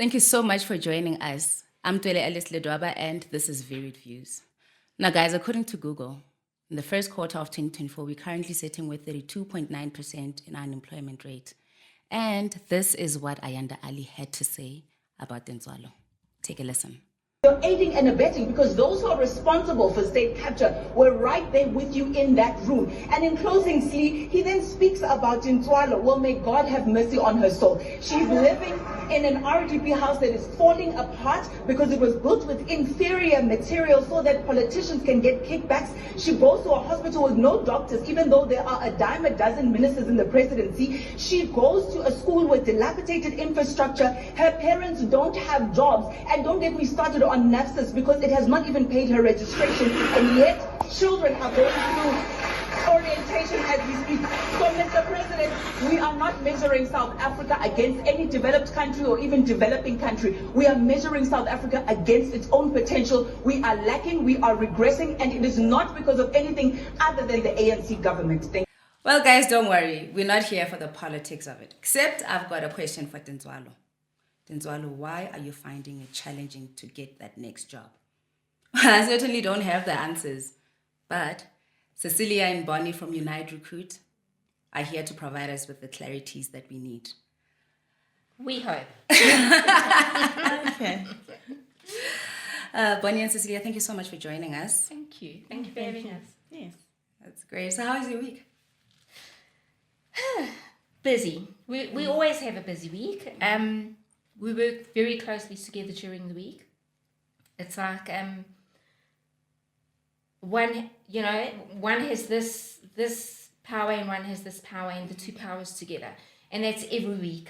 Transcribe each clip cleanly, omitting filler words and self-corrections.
Thank you so much for joining us. I'm Twele Alice Ledwaba, and this is Varied Views. Now, guys, according to Google, in the first quarter of 2024, we're currently sitting with 32.9% in unemployment rate. And this is what Ayanda Ali had to say about Denzwalo. Take a listen. You're aiding and abetting because those who are responsible for state capture were right there with you in that room. And in closing, Slee, he then speaks about Ntwalo. Well, may God have mercy on her soul. She's living in an RDP house that is falling apart because it was built with inferior material so that politicians can get kickbacks. She goes to a hospital with no doctors, even though there are a dime a dozen ministers in the presidency. She goes to a school with dilapidated infrastructure. Her parents don't have jobs. And don't get me started on NAFSIS because it has not even paid her registration. And yet, children are going through orientation as we speak. So, Mr. President, we are not measuring South Africa against any developed country or even developing country. We are measuring South Africa against its own potential. We are lacking, we are regressing, and it is not because of anything other than the ANC government. Well, guys, don't worry. We're not here for the politics of it. Except I've got a question for Denzwalo. Denzwalo, why are you finding it challenging to get that next job? I certainly don't have the answers, but Cecilia and Bonnie from Unite Recruit are here to provide us with the clarities that we need. We hope. Okay. Bonnie and Cecilia, thank you so much for joining us. Thank you. Thank you for having us. Yes. That's great. So how is your week? Busy. We always have a busy week. We work very closely together during the week. It's like one has this power and one has this power, and the two powers together, and that's every week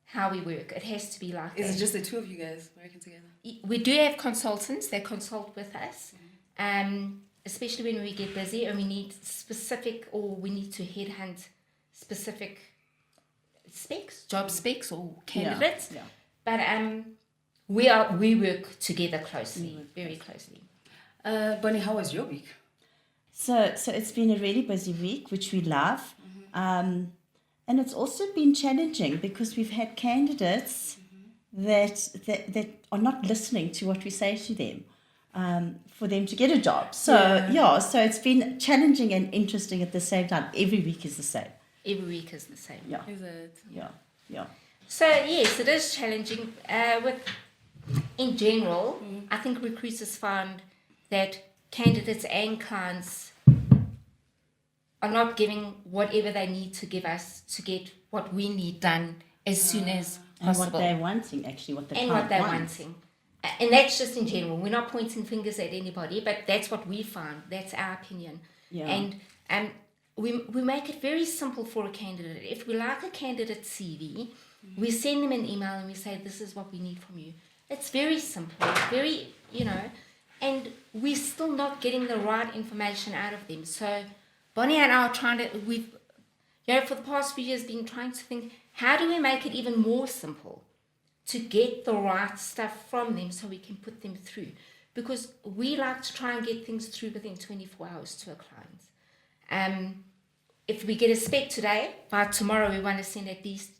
how we work. It has to be like that. Is it just the two of you guys working together? We do have consultants that consult with us, especially when we get busy and we need we need to headhunt specific specs, job specs or candidates. Yeah. But we work together closely, very closely. Bonnie, how was your week? So it's been a really busy week, which we love. And it's also been challenging because we've had candidates that are not listening to what we say to them for them to get a job. So so it's been challenging and interesting at the same time. Every week is the same. Every week is the same. Yeah. Is it? Yeah. So yes, it is challenging. In general, I think recruiters found that candidates and clients are not giving whatever they need to give us to get what we need done as soon as possible. And what they're wanting, actually, what the client what they're wants. wanting. And that's just in general. We're not pointing fingers at anybody, but that's what we found. That's our opinion. Yeah. And we make it very simple for a candidate. If we like a candidate's CV, we send them an email and we say, this is what we need from you. It's very simple, very, and we're still not getting the right information out of them. So Bonnie and I are trying to, for the past few years, been trying to think, how do we make it even more simple to get the right stuff from them so we can put them through? Because we like to try and get things through within 24 hours to our clients. If we get a spec today, by tomorrow we want to send at least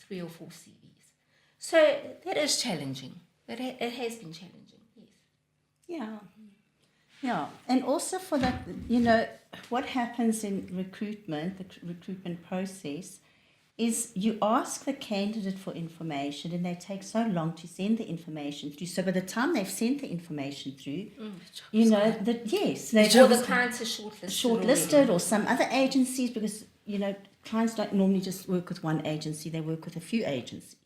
3 or 4 CVs. So that is challenging. It has been challenging, yes. Yeah. And also for that, what happens in recruitment, the recruitment process, is you ask the candidate for information and they take so long to send the information through. So by the time they've sent the information through, the clients are shortlisted or some other agencies, because, clients don't normally just work with one agency, they work with a few agencies.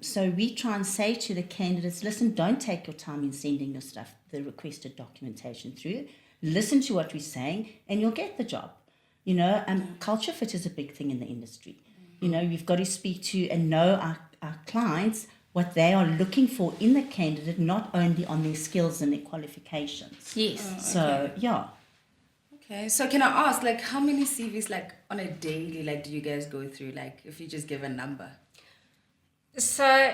So we try and say to the candidates, listen, don't take your time in sending your stuff, the requested documentation through. Listen to what we're saying and you'll get the job. Culture fit is a big thing in the industry. You've got to speak to and know our clients, what they are looking for in the candidate, not only on their skills and their qualifications. Yes. Okay, so can I ask, how many CVs, on a daily, do you guys go through, if you just give a number? So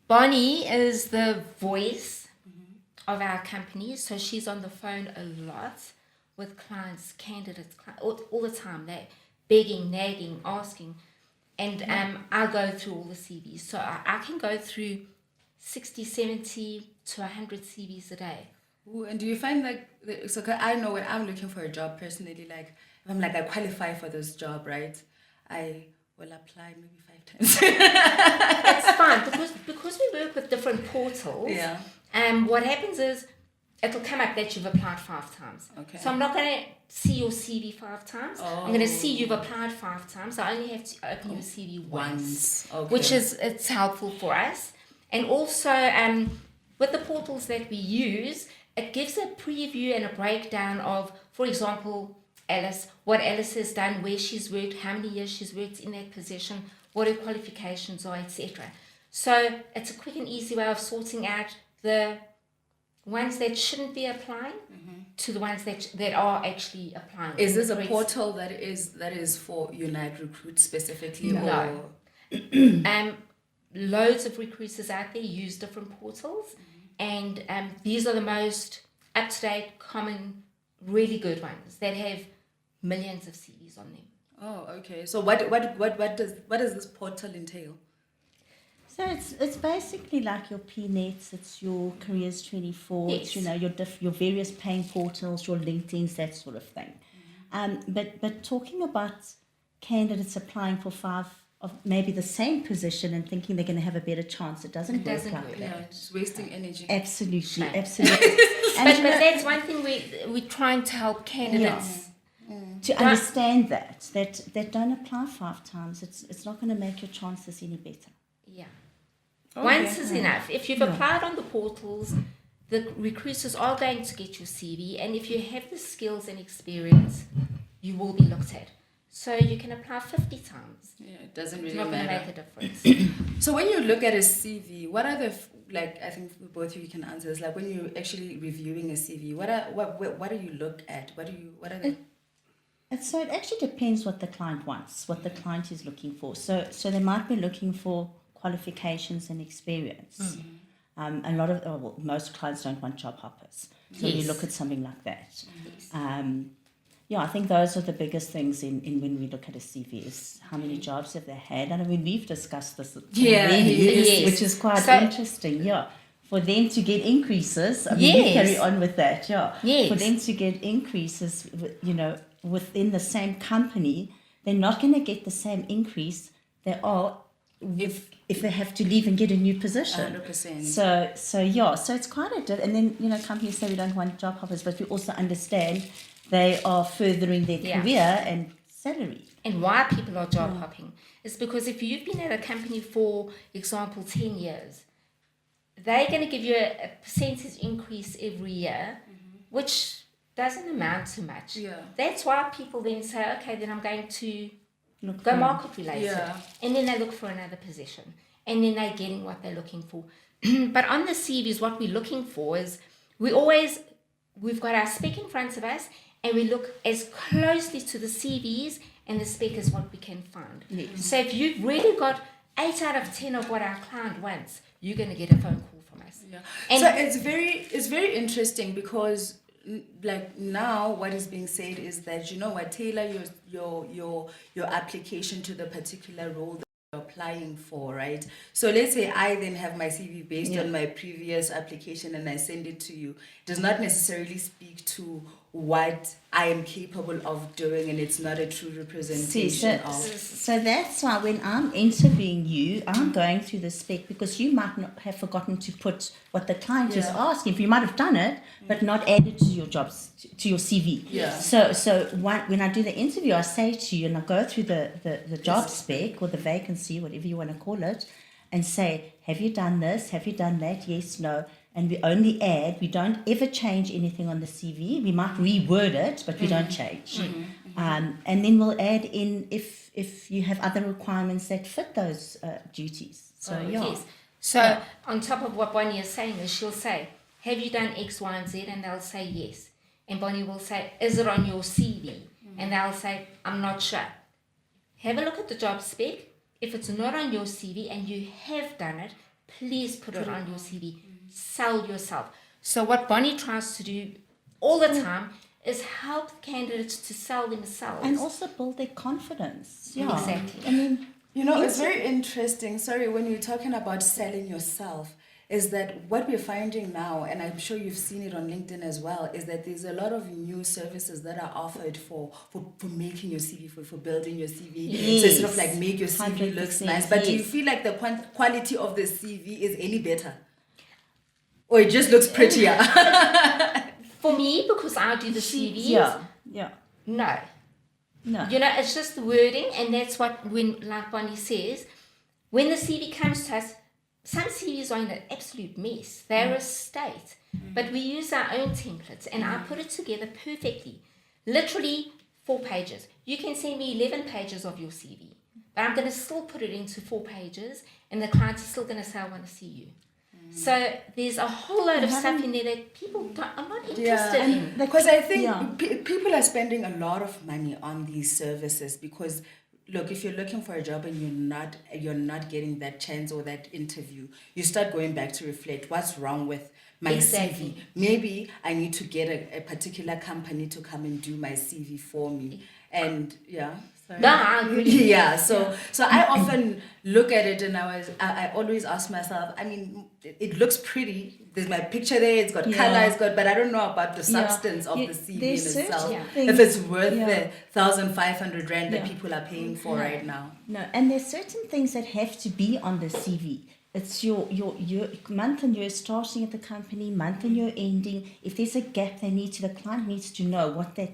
Bonnie is the voice of our company, so she's on the phone a lot with clients, candidates, all the time. They're begging, nagging, asking. And I'll go through all the CVs. So I can go through 60, 70 to 100 CVs a day. Ooh, and do you find like, so 'cause I know when I'm looking for a job personally, like, if I'm like, I qualify for this job, right? I will apply maybe 5 times. It's fine because we work with different portals. Yeah. What happens is it'll come up that you've applied 5 times. Okay. So I'm not going to see your CV 5 times. I'm going to see you've applied 5 times. I only have to open your CV once. Okay. Which it's helpful for us. And also with the portals that we use, it gives a preview and a breakdown of, for example, Alice, what Alice has done, where she's worked, how many years she's worked in that position, what her qualifications are, etc. So it's a quick and easy way of sorting out the ones that shouldn't be applying to the ones that are actually applying. Is this a portal that is for Unite Recruit specifically? No. Or? Loads of recruiters out there use different portals, and these are the most up-to-date, common, really good ones that have millions of CVs on them. Oh, okay. So what does this portal entail? So it's basically like your PNets, it's your Careers 24, it's, Yes. your various paying portals, your LinkedIn's, that sort of thing. But talking about candidates applying for 5 of maybe the same position and thinking they're going to have a better chance, it doesn't work like that. Yeah, just wasting energy. Absolutely, Shame. absolutely. But that's one thing we're trying to help candidates. To understand that don't apply 5 times. It's not going to make your chances any better. Yeah. Okay. Once is enough. If you've applied on the portals, the recruiters are going to get your CV, and if you have the skills and experience, you will be looked at. So you can apply 50 times. Yeah, it doesn't It's really not going to matter. make a difference. So when you look at a CV, what are the I think both of you can answer this. Like when you're actually reviewing a CV, what do you look at? What are the And so it actually depends what the client wants, what the client is looking for. So they might be looking for qualifications and experience. Most clients don't want job hoppers. So you Yes. look at something like that. I think those are the biggest things in when we look at a CV is how many jobs have they had. And I mean, we've discussed this already, yes. which is quite So- interesting, For them to get increases, I mean, we Yes. carry on with that, Yes. For them to get increases, within the same company, they're not going to get the same increase they are if they have to leave and get a new position. 100%. So it's quite a and then companies say we don't want job hoppers, but we also understand they are furthering their Yeah. career and salary. And why people are job hopping is because if you've been at a company for example 10 years, they're going to give you a percentage increase every year, which doesn't amount to much. Yeah. That's why people then say, okay, then I'm going to Look go for- market related. Yeah. And then they look for another position. And then they're getting what they're looking for. But on the CVs, what we're looking for is we've got our spec in front of us, and we look as closely to the CVs and the spec as what we can find. Yes. So if you've really got 8 out of 10 of what our client wants, you're going to get a phone call from us. Yeah. And So it's very interesting because like now what is being said is that tailor your application to the particular role that you're applying for, right? So let's say I then have my CV based on my previous application and I send it to you. It does not necessarily speak to what I am capable of doing, and it's not a true representation of. So that's why when I'm interviewing you, I'm going through the spec because you might not have forgotten to put what the client is asking. You might have done it, but not added to your jobs, to your CV. Yeah. So when I do the interview, I say to you, and I go through the job spec or the vacancy, whatever you want to call it, and say, have you done this? Have you done that? Yes, no. And we only add, we don't ever change anything on the CV. We might reword it, but we don't change. And then we'll add in if you have other requirements that fit those duties. So, Yes. So on top of what Bonnie is saying is she'll say, have you done X, Y, and Z? And they'll say yes. And Bonnie will say, is it on your CV? And they'll say, I'm not sure. Have a look at the job spec. If it's not on your CV and you have done it, please put it on your CV. Sell yourself. So what Bonnie tries to do all the time is help candidates to sell themselves. and also build their confidence. Yeah. Exactly. I mean, You know, it's very interesting. Sorry, when you're talking about selling yourself, is that what we're finding now, and I'm sure you've seen it on LinkedIn as well, is that there's a lot of new services that are offered for making your CV, for building your CV. So it's sort of like make your CV looks 100%, nice. But do you yes. feel like the quality of the CV is any better? Or it just looks prettier? For me, because I do the CVs, Yeah. no. No. You know, it's just the wording, and that's what, when, like Bonnie says, when the CV comes to us, some CVs are in an absolute mess. They're a state. But we use our own templates, and I put it together perfectly. Literally 4 pages. You can send me 11 pages of your CV, but I'm going to still put it into 4 pages, and the client is still going to say, I want to see you. So there's a whole load of stuff in there that people are not interested in. Because I think people are spending a lot of money on these services because, look, if you're looking for a job and you're not getting that chance or that interview, you start going back to reflect what's wrong with my Exactly. CV. Maybe I need to get a particular company to come and do my CV for me. And No, I agree. yeah, so I often look at it and I always ask myself, I mean, it looks pretty. There's my picture there, it's got color, it's got, but I don't know about the substance of the CV in there's itself. certain If things- it's worth the 1,500 rand that people are paying for No. right now. No, and there's certain things that have to be on the CV. It's your month and year starting at the company, month and year ending. If there's a gap, the client needs to know what that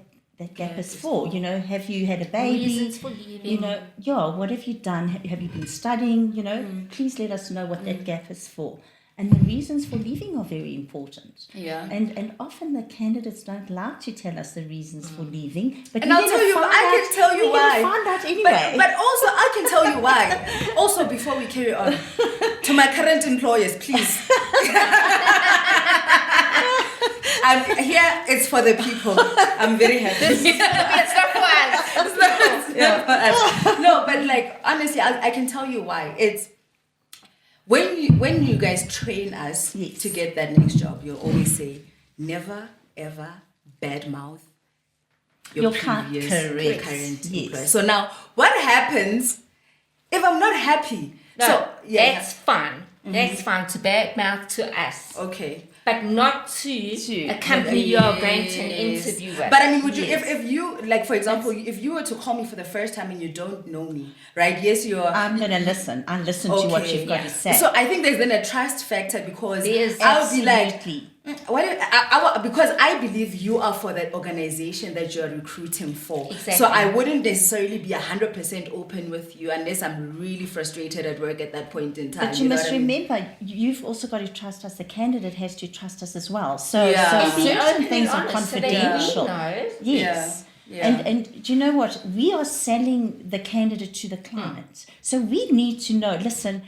gap is for. You know, have you had a baby? Reasons for leaving. You know, what have you done? Have you been studying? You know, please let us know what that gap is for. And the reasons for leaving are very important. Yeah. And often the candidates don't like to tell us the reasons for leaving. But And I'll tell you, I can tell you why. We're going to find out anyway. But also, I can tell you why. Also, before we carry on, to my current employers, please. I'm here, it's for the people. I'm very happy. It's not for us. It's not for us. No, but like, honestly, I can tell you why. It's when you guys train us Yes. to get that next job, you'll always say, never, ever badmouth your previous correct. current Yes. employer. So now, what happens if I'm not happy? No, So, that's fine. That's fine to badmouth to us. okay. But not to a company you're going to an Yes. interview with. But I mean, would you, if you, like, for example, if you were to call me for the first time and you don't know me, right? Yes, you're... I'm going to listen. I'll listen to what Okay, you've got to say. So I think there's then a trust factor because There's I'll be like, absolutely. because I believe you are for that organization that you're recruiting for. Exactly. So I wouldn't necessarily be 100% open with you unless I'm really frustrated at work at that point in time. But you know must what I mean? remember, you've also got to trust us. The candidate has to trust us as well. So, Yeah. so And be certain open things and are honest so that we confidential. know. Yes. Yeah. And do you know what? We are selling the candidate to the client. So we need to know, listen,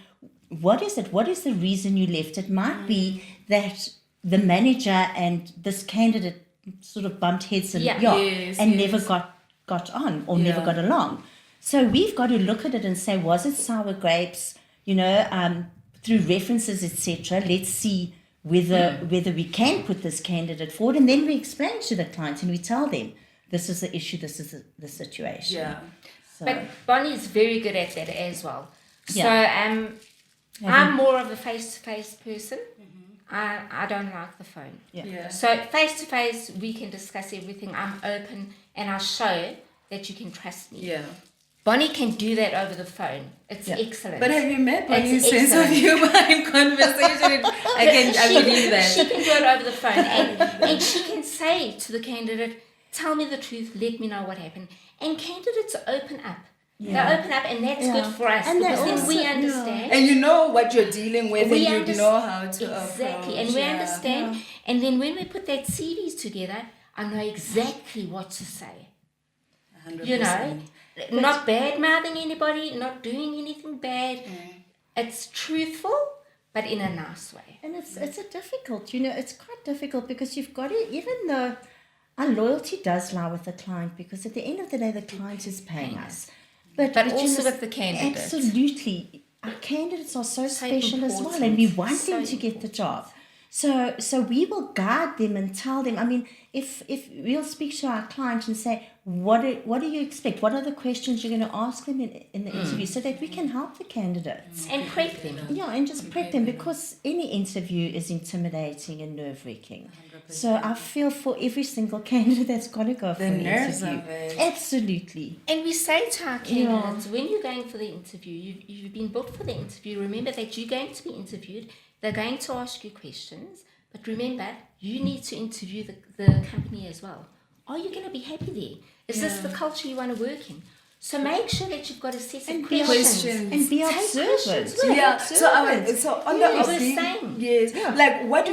what is it? What is the reason you left? It might be that the manager and this candidate sort of bumped heads and, Yes, and yes. never got on or never Yeah. got along. So we've got to look at it and say, was it sour grapes? You know, through references, etc. Let's see whether we can put this candidate forward, and then we explain to the client and we tell them, this is the issue, this is the situation. Yeah. So, But Bonnie's very good at that as well. Yeah. So I'm more of a face-to-face person. I don't like the phone. Yeah. So face-to-face, we can discuss everything. I'm open and I'll show that you can trust me. Yeah. Bonnie can do that over the phone. It's excellent. But have you met It's Bonnie's sense of excellent. humor in conversation? I believe that. She can do it over the phone, and she can say to the candidate, "Tell me the truth. Let me know what happened." And candidates open up. Yeah. They open up, and that's Yeah. good for us And they because then we also- yeah. understand. And you know what you're dealing with, We and you know how to exactly, approach, and we yeah. understand. And then when we put that CVs together, I know exactly what to say. 100%. You know, not bad mouthing anybody, not doing anything bad. It's truthful, but in a nice way. and it's a difficult, you know, it's quite difficult because you've got to, even though our loyalty does lie with the client, because at the end of the day, the client is paying us. But you also must- with the candidate. Absolutely. Our candidates are so So special as well, important. and we want So them to get the job. So we will guide them and tell them. I mean, if we'll speak to our client and say, what do you expect? What are the questions you're going to ask them in the interview, so that we can help the candidates. And prep them. Yeah, and just prep them, because any interview is intimidating and nerve-wracking. So I feel for every single candidate that's got to go for an nerves interview. of it. Absolutely. And we say to our candidates, when you're going for the interview, you've been booked for the interview, remember that you're going to be interviewed, they're going to ask you questions, but remember, you need to interview the company as well. Are you going to be happy there? Is this the culture you want to work in? So make sure that you've got a set of questions. And be observant. Yeah. So on the We're saying. yes. Like what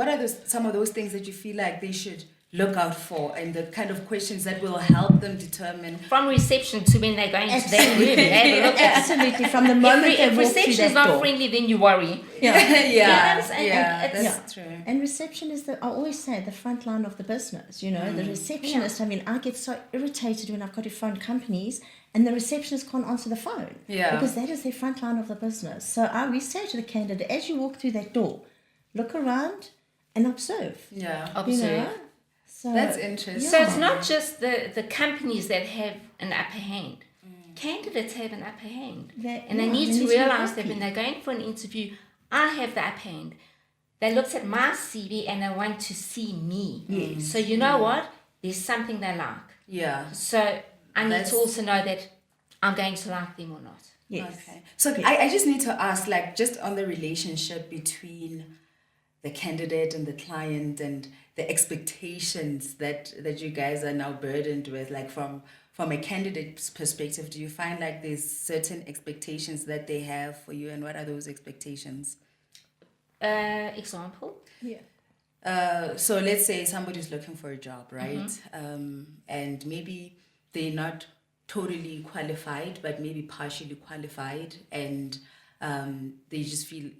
are some of those things that you feel like they should look out for, and the kind of questions that will help them determine From reception to when they're going to their room, have a look at Absolutely. From the moment if they walk through reception is that not door. friendly, then you worry. that's true. And reception is I always say, the front line of the business. You know, the receptionist. I mean, I get so irritated when I've got to phone companies and the receptionist can't answer the phone. Yeah. Because that is the front line of the business. So we say to the candidate, as you walk through that door, look around and observe. Yeah. You Observe. know? So, That's interesting. So it's not just the companies that have an upper hand. Candidates have an upper hand. And they need to realise that when they're going for an interview, I have the upper hand. They looked at my CV and they want to see me. Yes. So you know what? There's something they like. Yeah. So I need to also know that I'm going to like them or not. Yes. Okay. So I just need to ask, like, just on the relationship between the candidate and the client, and the expectations that you guys are now burdened with, like from a candidate's perspective, do you find like there's certain expectations that they have for you, and what are those expectations? Example? Yeah. So let's say somebody's looking for a job, right? And maybe they're not totally qualified, but maybe partially qualified, and they just feel,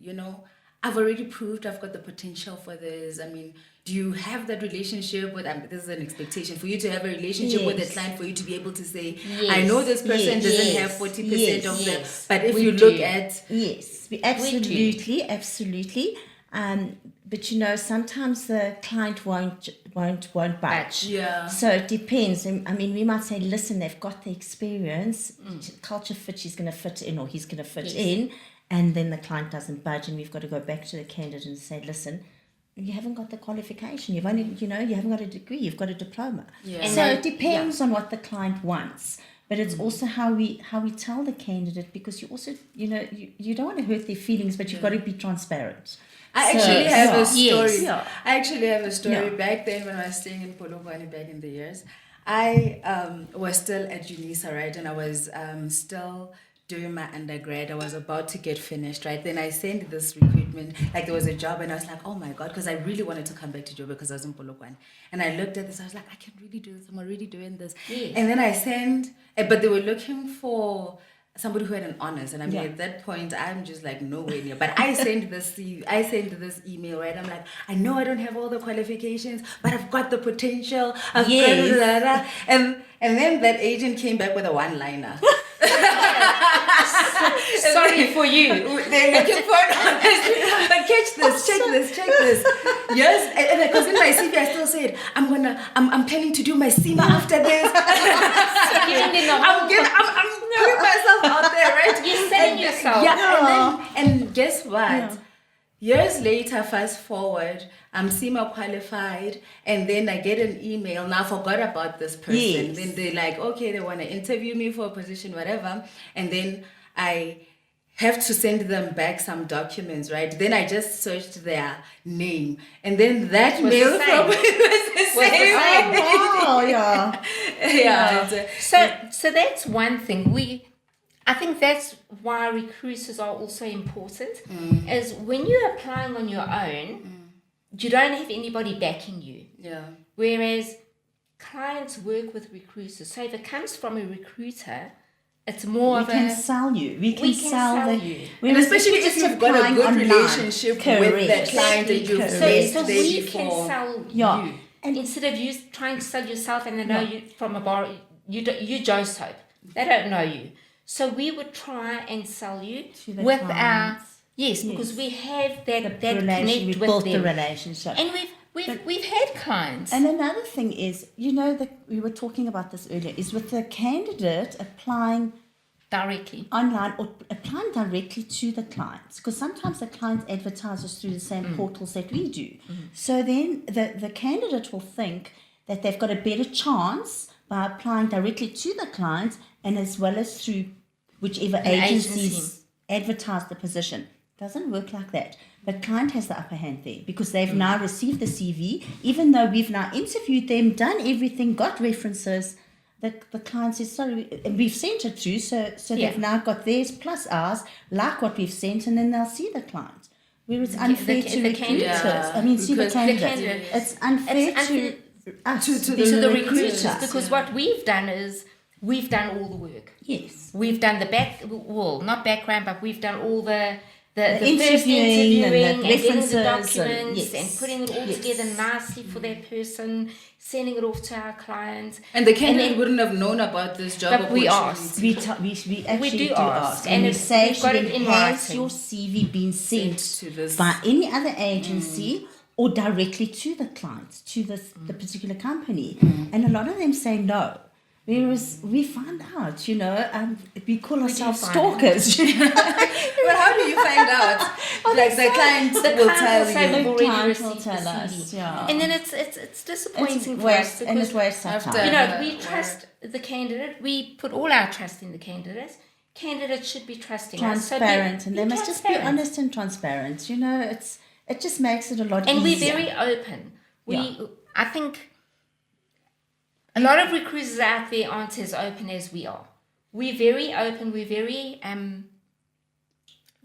I've already proved I've got the potential for this. I mean, do you have that relationship with, this is an expectation for you to have a relationship with the client, for you to be able to say, I know this person doesn't have 40% of them, but if you look at... Yes, we absolutely. But sometimes the client won't budge. Yeah. So it depends. I mean, we might say, listen, they've got the experience, culture fit, she's going to fit in, or he's going to fit in, and then the client doesn't budge, and we've got to go back to the candidate and say, listen, you haven't got the qualification. You've only, you haven't got a degree. You've got a diploma. Yeah. So it depends on what the client wants. But it's also how we tell the candidate, because you also, you don't want to hurt their feelings, but you've got to be transparent. I actually have a story. Yes. Yeah. I actually have a story. Back then when I was staying in Polokwane back in the years, I was still at UNISA, right? And I was still doing my undergrad. I was about to get finished, right? Then I sent this recruitment, like there was a job, and I was like, oh my God, because I really wanted to come back to Joburg because I was in Polokwane. And I looked at this, I was like, I can really do this. I'm already doing this. Yes. And then I sent, but they were looking for somebody who had an honors, and I mean at that point I'm just like nowhere near. But I sent this email, right? I'm like, I know I don't have all the qualifications, but I've got the potential. I've got and then that agent came back with a one-liner. Sorry for you. They're looking for an honors. But check this. Yes, and because in my CV I still said I'm planning to do my SEMA after this. I'm putting myself out there, right? You're selling yourself. Yeah, and guess what? Yeah. Years later, fast forward, I'm SEMA qualified, and then I get an email. Now I forgot about this person. Yes. Then they're like, okay, they want to interview me for a position, whatever. And then I have to send them back some documents, right? Then I just searched their name, and then that mail from was the same. Oh, yeah. Yeah. So that's one thing. I think that's why recruiters are also important, is when you're applying on your own, you don't have anybody backing you. Yeah. Whereas clients work with recruiters. So if it comes from a recruiter, it's more of We can sell you. We can sell you. And especially if you've got a good relationship with that client that you've placed so there we before. can sell you. And instead of you trying to sell yourself and they know you from a bar, you Joe Soap. They don't know you. So we would try and sell you with our Yes, because we have that The relation, connect we've with built them. the relationship. And we've had clients. And another thing is, we were talking about this earlier, is with the candidate applying directly. online or applying directly to the clients, because sometimes the clients advertise us through the same portals that we do. So then the candidate will think that they've got a better chance by applying directly to the clients and as well as through whichever agencies advertise the position. Doesn't work like that. The client has the upper hand there because they've now received the CV, even though we've now interviewed them, done everything, got references. The client says, sorry, and we've sent it through, so they've now got theirs plus ours, like what we've sent, and then they'll see the client. Whereas it's unfair to the recruiters. candidate. I mean, see the Because candidate. It's unfair to us, to To the recruiters, recruiter. because what we've done is we've done all the work. Yes. We've done not background, but we've done all the first interviewing and the interviewing and getting references the and- documents yes. and putting it all Yes. together nicely for that person, sending it off to our clients. And the candidate then- wouldn't have known about this job But we opportunity. asked. We actually do do ask, ask. and And we it's- say we've to got them, it in has writing. your CV been sent To this- by any other agency or directly to the client, to the particular company? And a lot of them say no. Whereas we find out, we call ourselves find stalkers. But how do you find out? Like the client will client tell will say, you. "We've already client will received the tell us, CV." yeah. And then it's disappointing for us Waste, and because it wastes our after- time. we trust the candidate. We put all our trust in the candidate. Candidates should be trusting us. So Transparent, and they must just be transparent. honest and transparent. It just makes it a lot And we're easier. very open. Yeah. I think a lot of recruiters out there aren't as open as we are. We're very open. We're very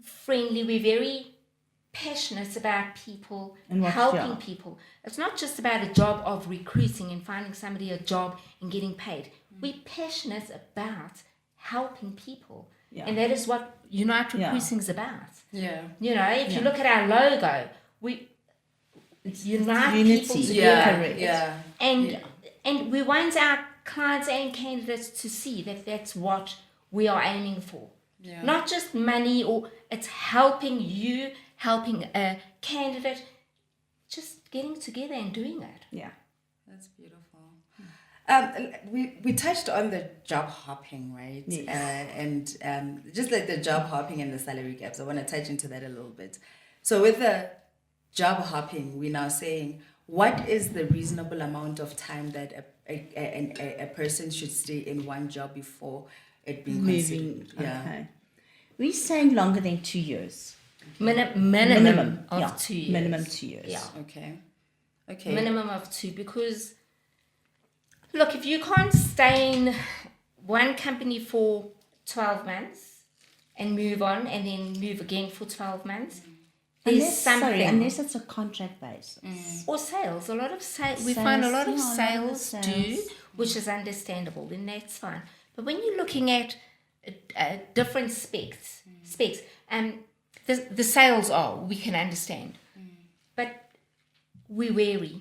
friendly. We're very passionate about people, And helping people. It's not just about a job of recruiting and finding somebody a job and getting paid. We're passionate about helping people. Yeah. And that is what Unite Yeah. Recruiting is about. Yeah. If you look at our logo, we unite unity. people together. Yeah. Correct. Yeah. And we want our clients and candidates to see that that's what we are aiming for. Yeah. Not just money, or it's helping you, helping a candidate, just getting together and doing it. Yeah. That's beautiful. We touched on the job hopping, right? Yes. And just like the job hopping and the salary gaps, I want to touch into that a little bit. So with the job hopping, we're now saying, what is the reasonable amount of time that a person should stay in one job before it being Moving. considered? Yeah. Okay. We're saying longer than 2 years. Minimum of yeah. 2 years. Minimum 2 years. Yeah. Okay. Okay. Minimum of 2, because look, if you can't stay in one company for 12 months and move on and then move again for 12 months, there's something. Unless it's a contract basis. Or sales. A lot of we find a lot of Sales, yeah, a lot of sales sales. do, which is understandable, then that's fine. But when you're looking at different specs, the sales we can understand. But we're wary.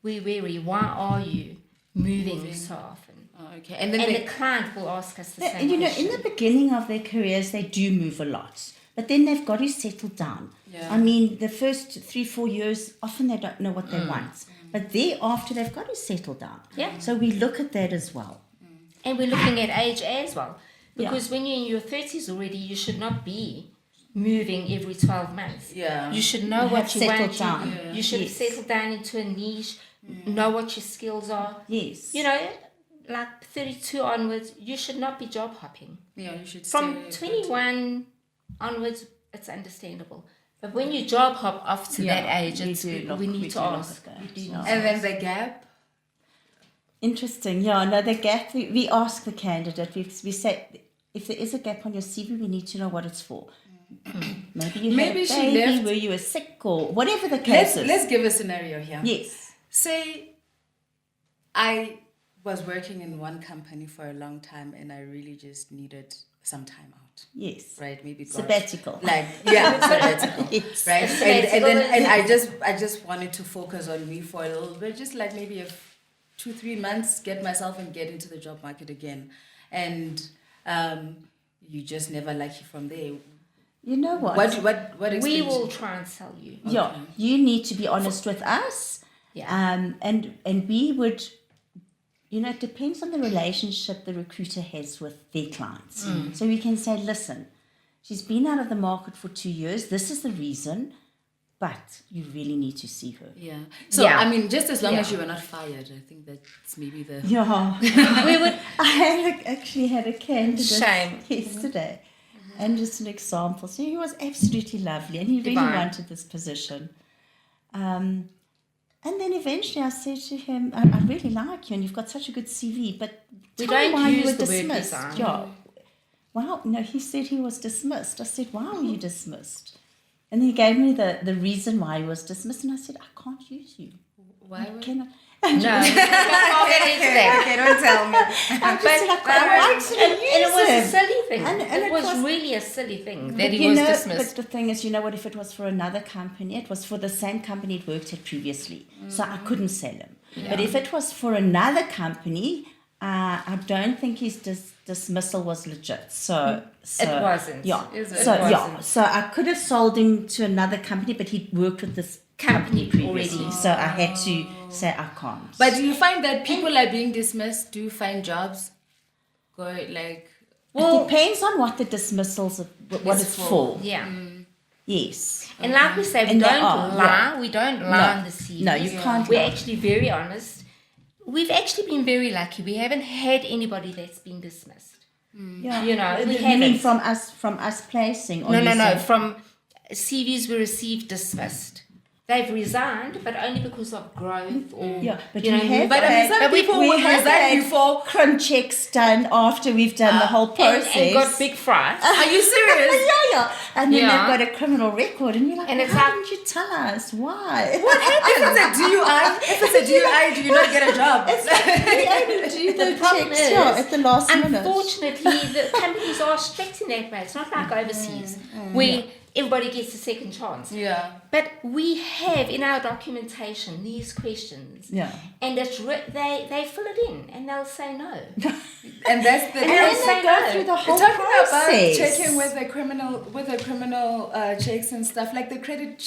We're wary. Why are you moving so often? Oh, okay. And then And they, the client will ask us the same In question. the beginning of their careers, they do move a lot. But then they've got to settle down. Yeah. I mean, the first 3-4 years, often they don't know what they want. But thereafter, they've got to settle down. Yeah. So we look at that as well. And we're looking at age as well. Yeah. Because when you're in your 30s already, you should not be moving every 12 months. Yeah. You should know You what have you settled want. down. You should Yes. settle down into a niche, know what your skills are. Yes. Like 32 onwards, you should not be job hopping. yeah, you should From stay 21 onwards, it's understandable. But when you job hop off to Yeah, that age, we need to do look ask. at that. We do Yeah. need And then the gap. Interesting. Yeah, no, the gap, we ask the candidate, we say, if there is a gap on your CV, we need to know what it's for. Maybe Maybe had a she baby, left- were you were sick, or whatever the case is. Let's give a scenario here. Yes. Say I was working in one company for a long time and I really just needed some time out. Yes. Right? Maybe gosh, Sabbatical. Sabbatical. Yes. Right? And Sabbatical then is- I just wanted to focus on me for a little bit, just like maybe 2-3 months, get myself and get into the job market again. And you just never like it from there. You know what? What We explains? will try and sell you. Yeah, you need to be honest with us. Yeah. And we would, it depends on the relationship the recruiter has with their clients. So we can say, listen, she's been out of the market for 2 years. This is the reason, but you really need to see her. Yeah. So Yeah. I mean, just as long as Yeah. you were not fired, I think that's maybe the. Yeah. We would. I actually had a candidate Shame. yesterday. And just an example. So he was absolutely lovely and he really Divine. wanted this position. And then eventually I said to him, I really like you and you've got such a good CV, but We tell me don't why you use were the word dismissed. resign. Yeah. Wow, no, he said he was dismissed. I said, why were you dismissed? And he gave me the reason why he was dismissed and I said, I can't use you. Why? I cannot. No, we can't get into that. Okay, don't tell me. I just said, I can't actually use And it was a him. silly thing. And it it was was- really a silly thing that But he was But dismissed. the thing is, what, if it was for another company, it was for the same company it worked at previously. So I couldn't sell him. But if it was for another company, I don't think his dismissal was legit. So It wasn't. Yeah. It So so I could have sold him to another company, but he'd worked with this company previously. already. So I had to say I can't. But do you find that people are being dismissed? Do you find jobs? Go like. It depends on what the dismissals of what it's for. Yeah. Yes. And like we say, we And they don't are, lie. We don't lie on the CV. No, you can't We're lie. actually very honest. We've actually been very lucky. We haven't had anybody that's been dismissed. Yeah. You know, we you haven't. mean from us placing? Or No, you no, no. say- From CVs we received dismissed. They've resigned, but only because of growth or Yeah, but you know. we have But I mean, some had- people we would have resign had before. crumb checks done after we've done the whole process. and got big fright. Are you serious? yeah. And then Yeah. they've got a criminal record, and you're like, And it's why like- didn't you tell us? Why? What happened? If it's a DUI, if it's a DUI, do you not get a job? We only do the problem checks is, at the last minute. Unfortunately, the companies are strict in that way. It's not like overseas where everybody gets a second chance. Yeah. But we have in our documentation these questions. Yeah. And it's they fill it in and they'll say no. And that's the. And And then say they go no. through the whole Talking about process. checking with the criminal checks and stuff like the credit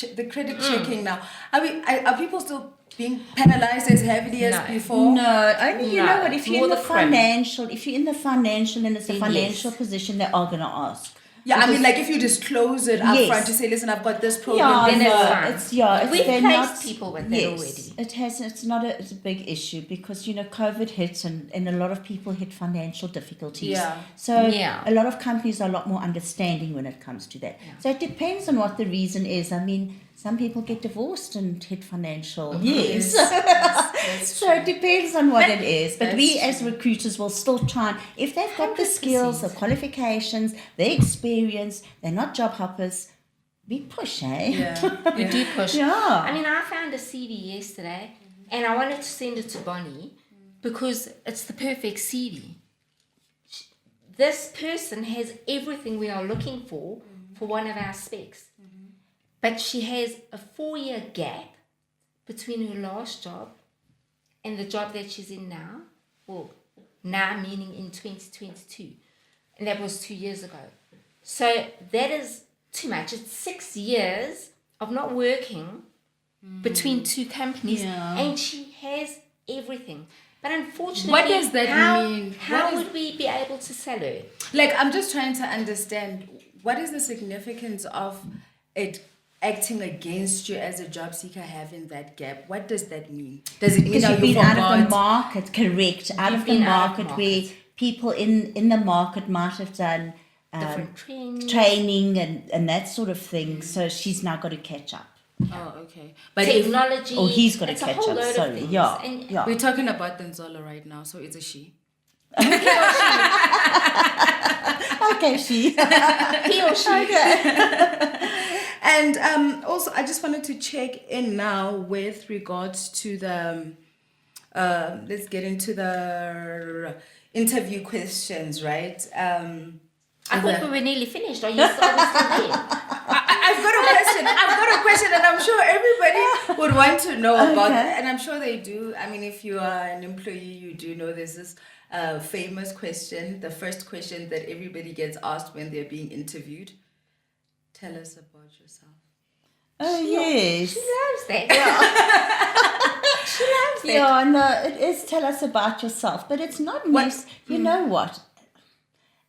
checking now. Are people still being penalized as heavily as No. before? No, only you No, know what, if you're more in the the crim. financial, if you're in the financial and it's a Then financial yes. position, they are gonna ask. Yeah, I mean, Because- like if you disclose it up Yes. front to say, listen, I've got this problem. then it's for-" fine. It's We've they're placed not- people with that yes, already. It has. It's a big issue because COVID hit and a lot of people hit financial difficulties. Yeah. So Yeah. a lot of companies are a lot more understanding when it comes to that. So it depends on what the reason is. I mean, some people get divorced and hit financial. Yes. That's So it depends on what it is. But That's we as recruiters will still try and, if they've got the skills, the qualifications, the experience, they're not job hoppers, we push, eh? Yeah. We do push. Yeah. I mean, I found a CV yesterday and I wanted to send it to Bonnie because it's the perfect CV. This person has everything we are looking for one of our specs. But she has a 4-year gap between her last job and the job that she's in now. Well, now meaning in 2022. And that was 2 years ago. So that is too much. It's 6 years of not working between two companies. Yeah. And she has everything. But unfortunately, What does that mean? How What is- would we be able to sell her? Like, I'm just trying to understand what is the significance of it acting against you as a job seeker having that gap? What does that mean? Does it mean Because that you've you been out of the forgot? market, correct? Out You've of the been out of market where market. people in the market might have done Different trends. training and that sort of thing. So she's now got to catch up. Oh, okay. But if Technology. Or he's got to it's a catch whole up. load of Sorry. things. Yeah. And Yeah. we're talking about Denzola right now, so it's a she. Okay, she. he or she. And also, I just wanted to check in now with regards to the. Let's get into the interview questions, right? I thought we were nearly finished. Are you still there? I've got a question, and I'm sure everybody would want to know about Okay. it, and I'm sure they do. I mean, if you are an employee, you do know there's this famous question, the first question that everybody gets asked when they're being interviewed. Tell us about yourself. Oh, yes. She loves that. She loves that. Yeah, no, it is tell us about yourself, but it's not news. You know what?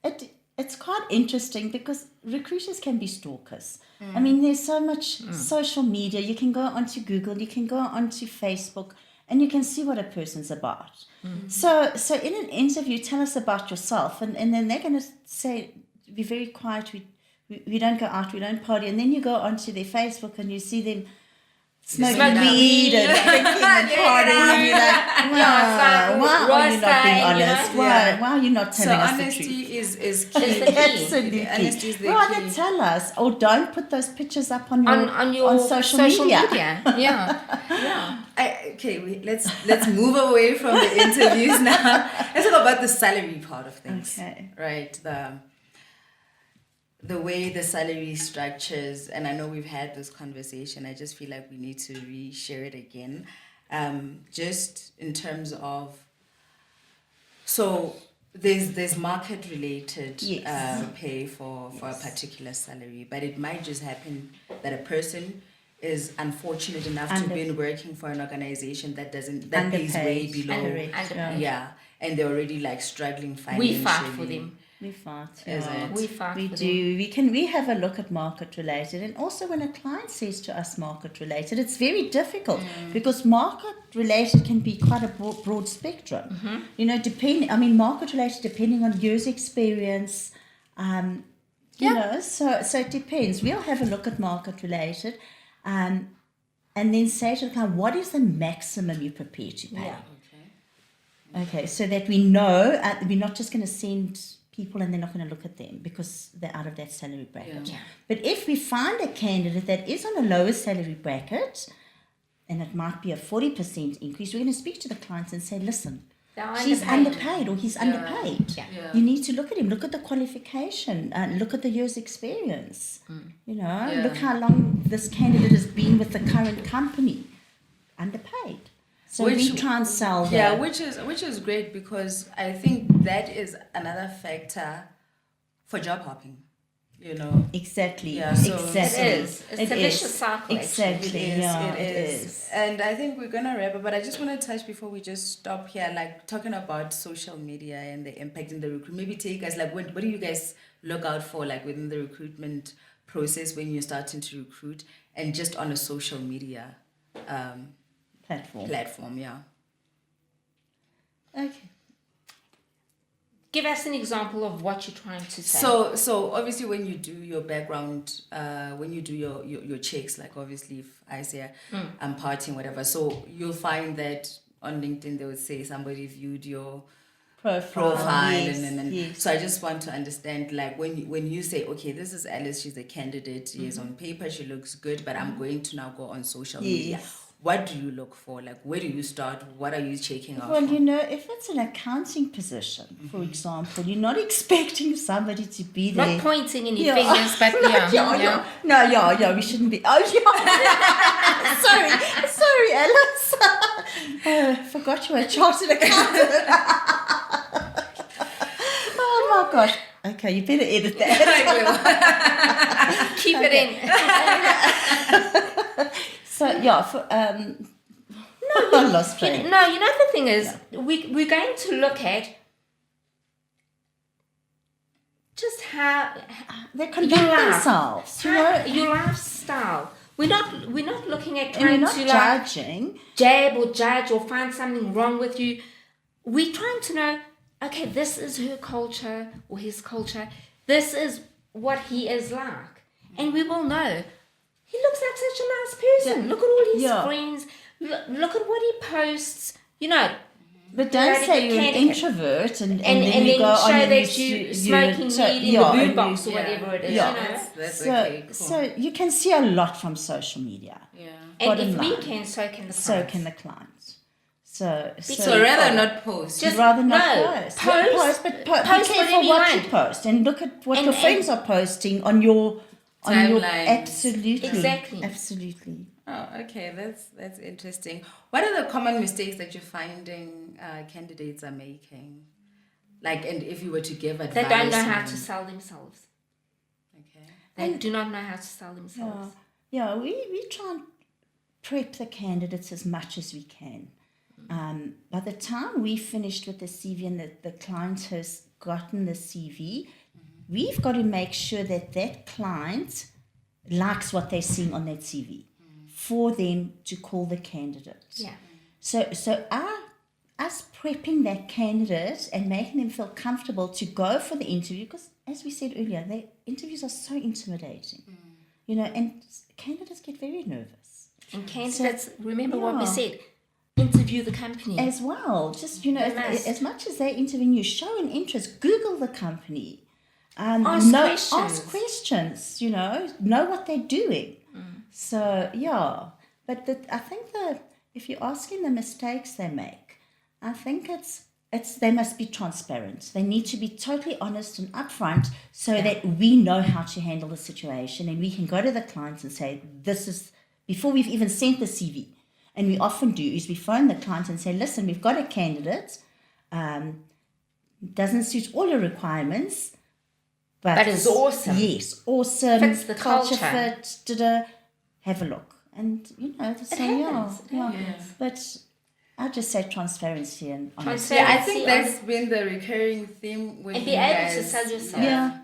It's quite interesting because recruiters can be stalkers. I mean, there's so much social media. You can go onto Google, you can go onto Facebook, and you can see what a person's about. So in an interview, tell us about yourself, and then they're going to say, be very quiet. We don't go out, we don't party, and then you go onto their Facebook and you see them smoking weed and drinking and partying, and you're like, why are you not being honest? Why are you not telling us the truth? So honesty is key. Is the key. Absolutely. Honesty is the Rather key. tell us, or don't put those pictures up on your social media. Yeah. Let's move away from the interviews now. Let's talk about the salary part of things. Okay. Right. The way the salary structures, and I know we've had this conversation, I just feel like we need to re-share it again. Just in terms of, so there's market related Yes. pay for a particular salary, but it might just happen that a person is unfortunate enough to have been working for an organization that pays way Underpaid. below. Underpaid. Yeah, and they're already like struggling financially. We fight for them. We fight. Is Yeah. it? We fight We for do. them. We have a look at market related, and also when a client says to us market related, it's very difficult because market related can be quite a broad spectrum. You know, market related depending on years experience. You know, so it depends. We'll have a look at market related, and then say to the client, what is the maximum you're prepared to pay? Yeah. Okay, so that we know we're not just going to send people and they're not going to look at them because they're out of that salary bracket. Yeah. But if we find a candidate that is on a lower salary bracket, and it might be a 40% increase, we're going to speak to the clients and say, listen, They're she's underpaid or he's underpaid. Yeah. Yeah. You need to look at him, look at the qualification, look at the year's experience. You know, look how long this candidate has been with the current company. Underpaid. So we try and sell that. Yeah, which is great because I think that is another factor for job hopping. You know. Exactly. Yeah, so exactly. It is. It's a vicious cycle, Exactly. It is. And I think we're gonna wrap up, but I just want to touch before we just stop here, like talking about social media and the impact in the recruitment. Maybe take us like what do you guys look out for like within the recruitment process when you're starting to recruit and just on a social media platform, yeah. Okay. Give us an example of what you're trying to say. So obviously when you do your background, when you do your checks, like obviously if I say I'm partying, whatever, so you'll find that on LinkedIn they would say somebody viewed your profile yes, and yes. so I just want to understand like when you say, okay, this is Alice, she's a candidate, yes, on paper she looks good, but I'm going to now go on social media. What do you look for? Like, where do you start? What are you checking out Well, for? you know, if it's an accounting position, for example, you're not expecting somebody to be there. Not pointing any fingers, but yeah. No, we shouldn't be. Oh, yeah. sorry, Alice. Forgot you were a chartered accountant. Oh, my gosh. Okay, you better edit that. Keep it in. So, yeah, I lost track. You know the thing is, we're going to look at just how They conduct themselves, you know. your lifestyle. We're not looking at And trying we're not to judging. jab or judge or find something wrong with you. We're trying to know, okay, this is her culture or his culture. This is what he is like. And we will know. He looks like such a nice person. Look at all his friends. Look at what he posts. You know. But don't say you're an introvert and then you go show on and that you're smoking weed in the boot box or whatever it is. Yeah. You know? That's okay, cool. So you can see a lot from social media. Yeah. And Bottom if we line. can, so can the clients. So can the clients. So rather not post. Just- rather not no, post. post, But post be careful whatever you what you want. post and look at what And- your friends are posting on your Timelines. absolutely. Exactly. Absolutely. Oh, okay, that's interesting. What are the common mistakes that you're finding candidates are making? Like, and if you were to give advice, They don't know how on- to sell themselves. Okay. They do not know how to sell themselves. Yeah, we try and prep the candidates as much as we can. By the time we finished with the CV and the client has gotten the CV, we've got to make sure that that client likes what they're seeing on that CV for them to call the candidate. Yeah. So us prepping that candidate and making them feel comfortable to go for the interview, because as we said earlier, the interviews are so intimidating, you know, and candidates get very nervous. And candidates, remember what we yeah. said, interview the company. As well, just, you know, as much as they're interviewing you, show an interest, Google the company. Ask questions, you know what they're doing. So, yeah. But I think if you're asking the mistakes they make, I think it's they must be transparent. They need to be totally honest and upfront so that we know how to handle the situation and we can go to the clients and say, this is, before we've even sent the CV. And we often do is we phone the client and say, listen, we've got a candidate, doesn't suit all your requirements, but it's awesome. Yes, awesome. Fits the culture. Fit, have a look. And, you know, so happens. But I just say transparency and honesty. Yeah, I think that's been the recurring theme with and you be able guys. to sell yourself. Yeah.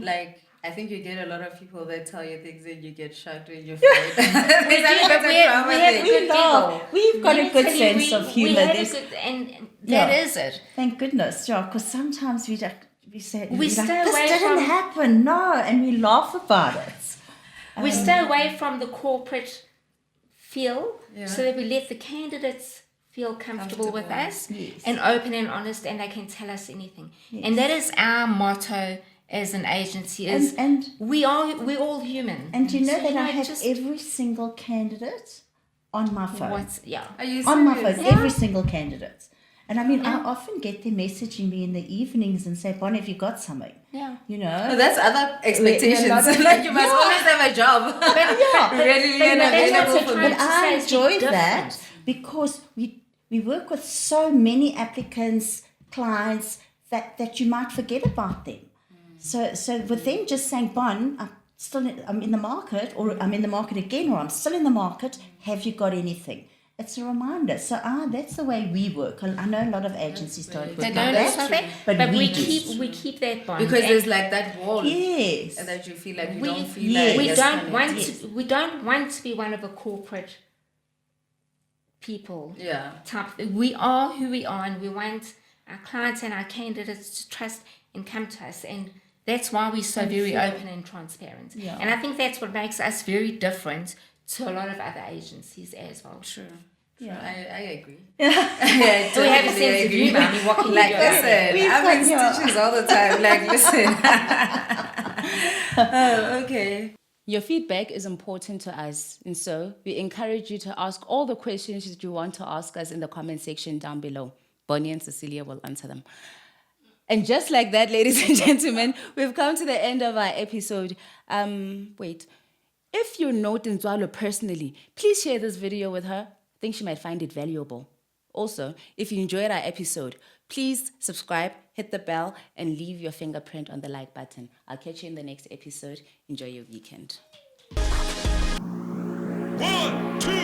Like, I think you get a lot of people that tell you things and you get shocked when you're afraid. We've got a good sense of humor. And that is it. Thank goodness, yeah, because sometimes we say, We stay this away didn't from- happen, no, and we laugh about it. We stay away from the corporate feel so that we let the candidates feel comfortable with us and open and honest, and they can tell us anything. And that is our motto as an agency, is and we're all human. And you know So, that I have just every single candidate on my phone. Are you serious? On my phone, every single candidate. And I mean, I often get them messaging me in the evenings and say, Bonnie, have you got something? Yeah. You know? Oh, that's other expectations. We're a lot of- Like, you must always have a job. Readily and available for me. But I It's enjoy different. that because we work with so many applicants, clients, that you might forget about them. So with them just saying, Bon, I'm in the market, or I'm in the market again, or I'm still in the market, have you got anything? It's a reminder. So that's the way we work. I know a lot of agencies don't work They like don't that, accept that, but we keep that bond. Because And there's like that wall. Yes. And that you feel like you we, don't feel yes. like we you're don't want connected. to, we don't want to be one of the corporate people type. We are who we are, and we want our clients and our candidates to trust and come to us, and that's why we're so very open and transparent. Yeah. And I think that's what makes us very different to a lot of other agencies as well. True. Yeah. I agree. Yeah, so we have a sense of humor. I mean, what can you Like, do about it? listen, I'm in stitches all the time. Like, listen. Okay. Your feedback is important to us, and so we encourage you to ask all the questions that you want to ask us in the comment section down below. Bonnie and Cecilia will answer them. And just like that, ladies and gentlemen, we've come to the end of our episode. If you know Tinzwalo personally, please share this video with her. I think she might find it valuable. Also, if you enjoyed our episode, please subscribe, hit the bell, and leave your fingerprint on the like button. I'll catch you in the next episode. Enjoy your weekend. 1, 2.